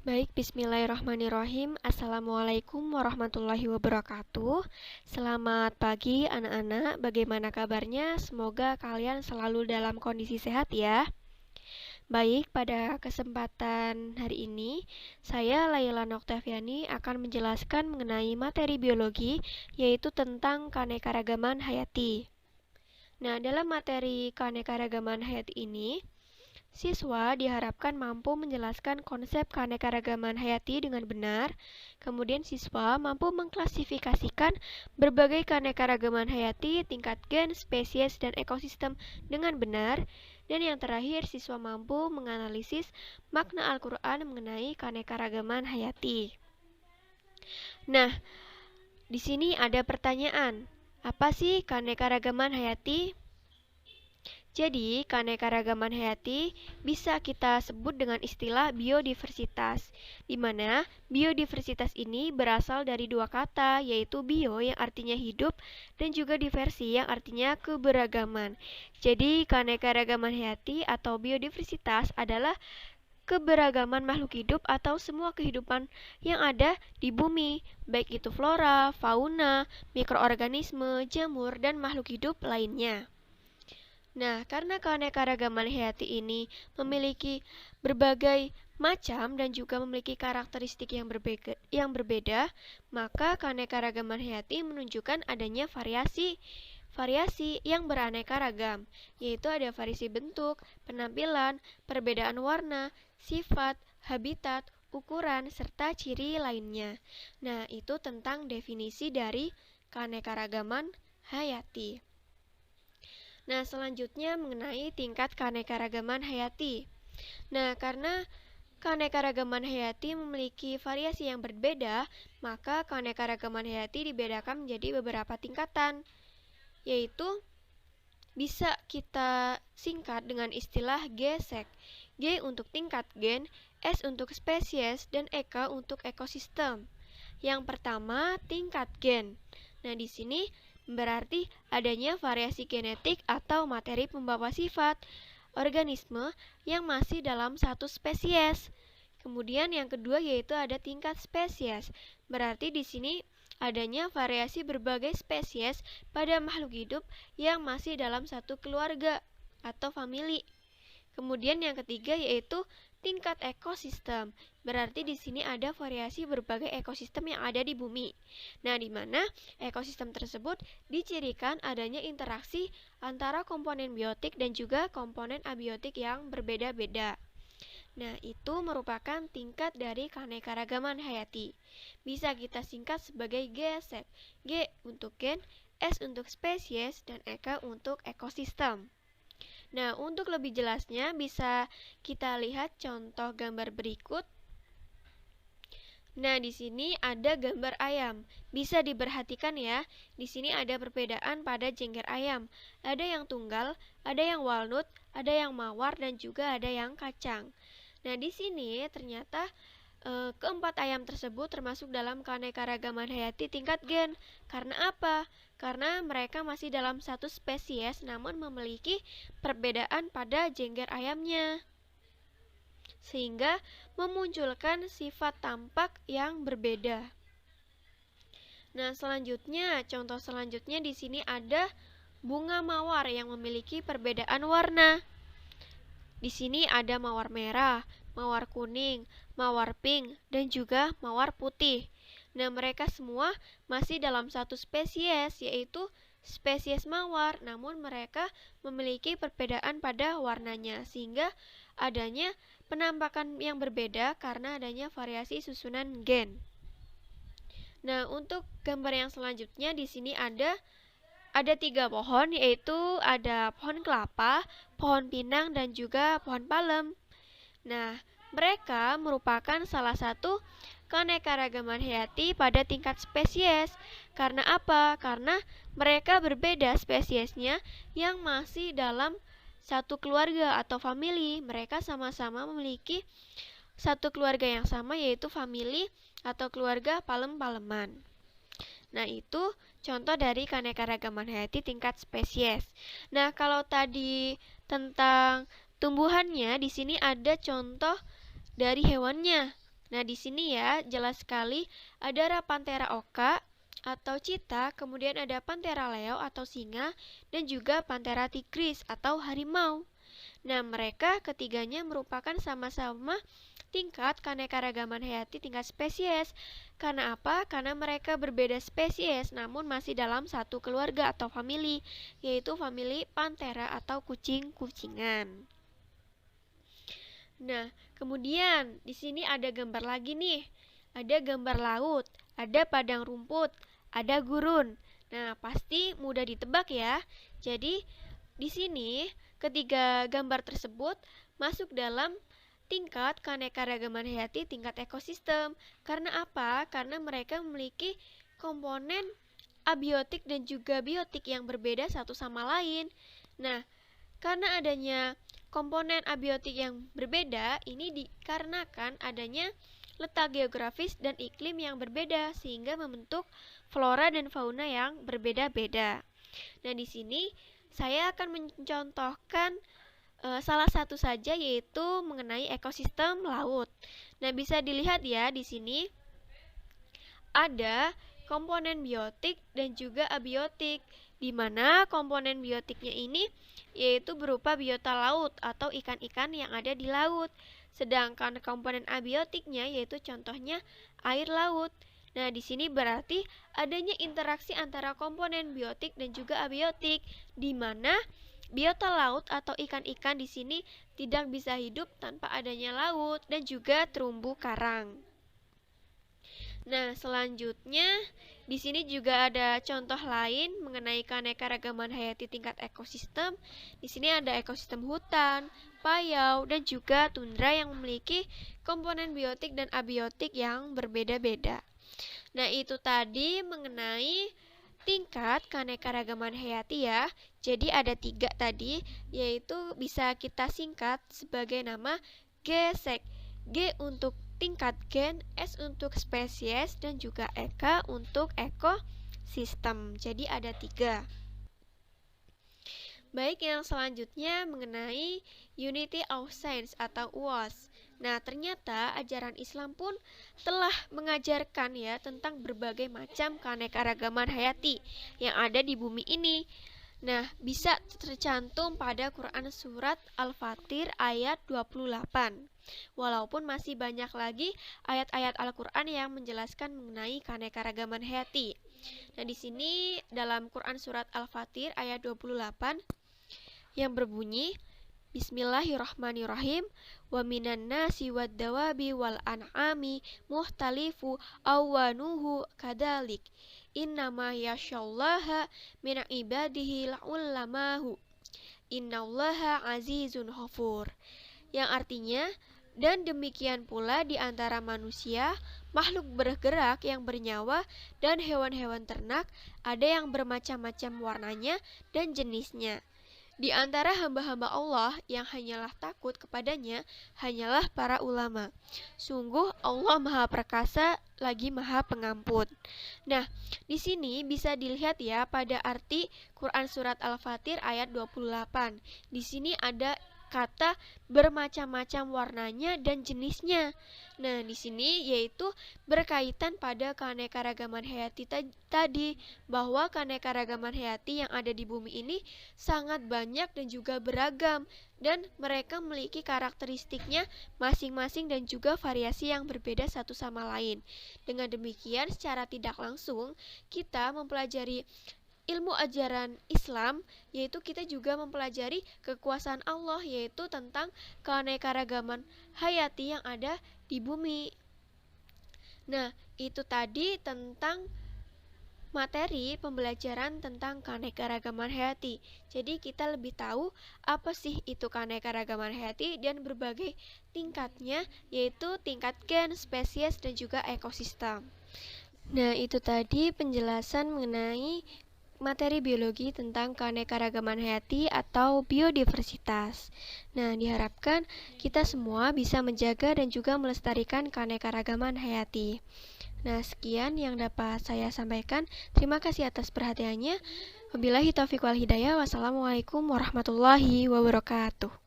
Baik, bismillahirrahmanirrahim. Assalamualaikum warahmatullahi wabarakatuh. Selamat pagi anak-anak, bagaimana kabarnya? Semoga kalian selalu dalam kondisi sehat ya. Baik, pada kesempatan hari ini, saya Laila Noktaviani akan menjelaskan mengenai materi biologi, yaitu tentang keanekaragaman hayati. Nah, dalam materi keanekaragaman hayati ini, siswa diharapkan mampu menjelaskan konsep keanekaragaman hayati dengan benar. Kemudian siswa mampu mengklasifikasikan berbagai keanekaragaman hayati, tingkat gen, spesies, dan ekosistem dengan benar. Dan yang terakhir, siswa mampu menganalisis makna Al-Quran mengenai keanekaragaman hayati. Nah, di sini ada pertanyaan. Apa sih keanekaragaman hayati? Jadi, keanekaragaman hayati bisa kita sebut dengan istilah biodiversitas, di mana biodiversitas ini berasal dari dua kata, yaitu bio yang artinya hidup dan juga diversi yang artinya keberagaman. Jadi, keanekaragaman hayati atau biodiversitas adalah keberagaman makhluk hidup atau semua kehidupan yang ada di bumi, baik itu flora, fauna, mikroorganisme, jamur, dan makhluk hidup lainnya. Nah, karena keanekaragaman hayati ini memiliki berbagai macam dan juga memiliki karakteristik yang berbeda, maka keanekaragaman hayati menunjukkan adanya variasi yang beraneka ragam, yaitu ada variasi bentuk, penampilan, perbedaan warna, sifat, habitat, ukuran, serta ciri lainnya. Nah, itu tentang definisi dari keanekaragaman hayati. Nah, selanjutnya mengenai tingkat keanekaragaman hayati. Nah, karena keanekaragaman hayati memiliki variasi yang berbeda, maka keanekaragaman hayati dibedakan menjadi beberapa tingkatan, yaitu bisa kita singkat dengan istilah GSEC. G untuk tingkat gen, S untuk spesies, dan EK untuk ekosistem. Yang pertama, tingkat gen. Nah, di sini berarti adanya variasi genetik atau materi pembawa sifat organisme yang masih dalam satu spesies. Kemudian yang kedua yaitu ada tingkat spesies. Berarti di sini adanya variasi berbagai spesies pada makhluk hidup yang masih dalam satu keluarga atau famili. Kemudian yang ketiga yaitu tingkat ekosistem. Berarti di sini ada variasi berbagai ekosistem yang ada di bumi. Nah, di mana ekosistem tersebut dicirikan adanya interaksi antara komponen biotik dan juga komponen abiotik yang berbeda-beda. Nah, itu merupakan tingkat dari keanekaragaman hayati. Bisa kita singkat sebagai GSEC. G untuk gen, S untuk spesies, dan EK untuk ekosistem. Nah, untuk lebih jelasnya bisa kita lihat contoh gambar berikut. Nah, di sini ada gambar ayam. Bisa diperhatikan ya. Di sini ada perbedaan pada jengger ayam. Ada yang tunggal, ada yang walnut, ada yang mawar, dan juga ada yang kacang. Nah, di sini ternyata keempat ayam tersebut termasuk dalam keanekaragaman hayati tingkat gen. Karena apa? Karena mereka masih dalam satu spesies namun memiliki perbedaan pada jengger ayamnya, sehingga memunculkan sifat tampak yang berbeda. Nah, contoh selanjutnya di sini ada bunga mawar yang memiliki perbedaan warna. Di sini ada mawar merah, mawar kuning, mawar pink, dan juga mawar putih. Nah, mereka semua masih dalam satu spesies, yaitu spesies mawar, namun mereka memiliki perbedaan pada warnanya, sehingga adanya penampakan yang berbeda karena adanya variasi susunan gen. Nah, untuk gambar yang selanjutnya di sini ada 3 pohon, yaitu ada pohon kelapa, pohon pinang, dan juga pohon palem. Nah, mereka merupakan salah satu keanekaragaman hayati pada tingkat spesies. Karena apa? Karena mereka berbeda spesiesnya yang masih dalam satu keluarga atau famili. Mereka sama-sama memiliki satu keluarga yang sama, yaitu famili atau keluarga palem-paleman. Nah, itu contoh dari keanekaragaman hayati tingkat spesies. Nah, kalau tadi tentang tumbuhannya, di sini ada contoh dari hewannya. Nah, di sini ya jelas sekali ada Panthera oca atau cheetah, kemudian ada Panthera leo atau singa, dan juga Panthera tigris atau harimau. Nah, mereka ketiganya merupakan sama-sama tingkat keanekaragaman hayati tingkat spesies. Karena apa? Karena mereka berbeda spesies namun masih dalam satu keluarga atau famili, yaitu famili Panthera atau kucing-kucingan. Nah, kemudian di sini ada gambar lagi nih. Ada gambar laut, ada padang rumput, ada gurun. Nah, pasti mudah ditebak ya. Jadi, di sini ketiga gambar tersebut masuk dalam tingkat keanekaragaman hayati tingkat ekosistem. Karena apa? Karena mereka memiliki komponen abiotik dan juga biotik yang berbeda satu sama lain. Nah, karena adanya komponen abiotik yang berbeda, ini dikarenakan adanya letak geografis dan iklim yang berbeda sehingga membentuk flora dan fauna yang berbeda-beda. Nah, di sini saya akan mencontohkan salah satu saja, yaitu mengenai ekosistem laut. Nah, bisa dilihat ya di sini ada komponen biotik dan juga abiotik, di mana komponen biotiknya ini yaitu berupa biota laut atau ikan-ikan yang ada di laut. Sedangkan komponen abiotiknya yaitu contohnya air laut. Nah, di sini berarti adanya interaksi antara komponen biotik dan juga abiotik, di mana biota laut atau ikan-ikan di sini tidak bisa hidup tanpa adanya laut dan juga terumbu karang. Nah, selanjutnya di sini juga ada contoh lain mengenai keanekaragaman hayati tingkat ekosistem. Di sini ada ekosistem hutan, payau, dan juga tundra yang memiliki komponen biotik dan abiotik yang berbeda-beda. Nah, itu tadi mengenai tingkat keanekaragaman hayati ya. Jadi ada 3 tadi, yaitu bisa kita singkat sebagai nama GSEC. G untuk tingkat gen, S untuk spesies, dan juga EK untuk ekosistem. Jadi ada 3. Baik, yang selanjutnya mengenai Unity of Science atau UOS. Nah, ternyata ajaran Islam pun telah mengajarkan ya tentang berbagai macam keanekaragaman hayati yang ada di bumi ini. Nah, bisa tercantum pada Quran Surat Al-Fatir ayat 28. Walaupun masih banyak lagi ayat-ayat Al-Quran yang menjelaskan mengenai keanekaragaman hayati. Nah, di sini dalam Quran Surat Al-Fatir ayat 28 yang berbunyi, Bismillahirrahmanirrahim. Wa minan nasi wad dawabi wal an'ami muhtalifu awanuhu kadalik. Innama yashallaha min ibadihi la'ullamahu. Innallaha azizun ghafur. Yang artinya, dan demikian pula di antara manusia, makhluk bergerak yang bernyawa, dan hewan-hewan ternak, ada yang bermacam-macam warnanya dan jenisnya. Di antara hamba-hamba Allah yang hanyalah takut kepadanya, hanyalah para ulama. Sungguh Allah Maha Perkasa lagi Maha Pengampun. Nah, di sini bisa dilihat ya pada arti Quran Surat Al-Fatir ayat 28. Di sini ada kata bermacam-macam warnanya dan jenisnya. Nah, di sini yaitu berkaitan pada keanekaragaman hayati tadi, bahwa keanekaragaman hayati yang ada di bumi ini sangat banyak dan juga beragam, dan mereka memiliki karakteristiknya masing-masing dan juga variasi yang berbeda satu sama lain. Dengan demikian, secara tidak langsung kita mempelajari ilmu ajaran Islam, yaitu kita juga mempelajari kekuasaan Allah, yaitu tentang keanekaragaman hayati yang ada di bumi. Nah, itu tadi tentang materi pembelajaran tentang keanekaragaman hayati. Jadi kita lebih tahu apa sih itu keanekaragaman hayati dan berbagai tingkatnya, yaitu tingkat gen, spesies, dan juga ekosistem. Nah, itu tadi penjelasan mengenai materi biologi tentang keanekaragaman hayati atau biodiversitas. Nah, diharapkan kita semua bisa menjaga dan juga melestarikan keanekaragaman hayati. Nah, sekian yang dapat saya sampaikan. Terima kasih atas perhatiannya. Wabillahi taufiq wal hidayah. Wassalamualaikum warahmatullahi wabarakatuh.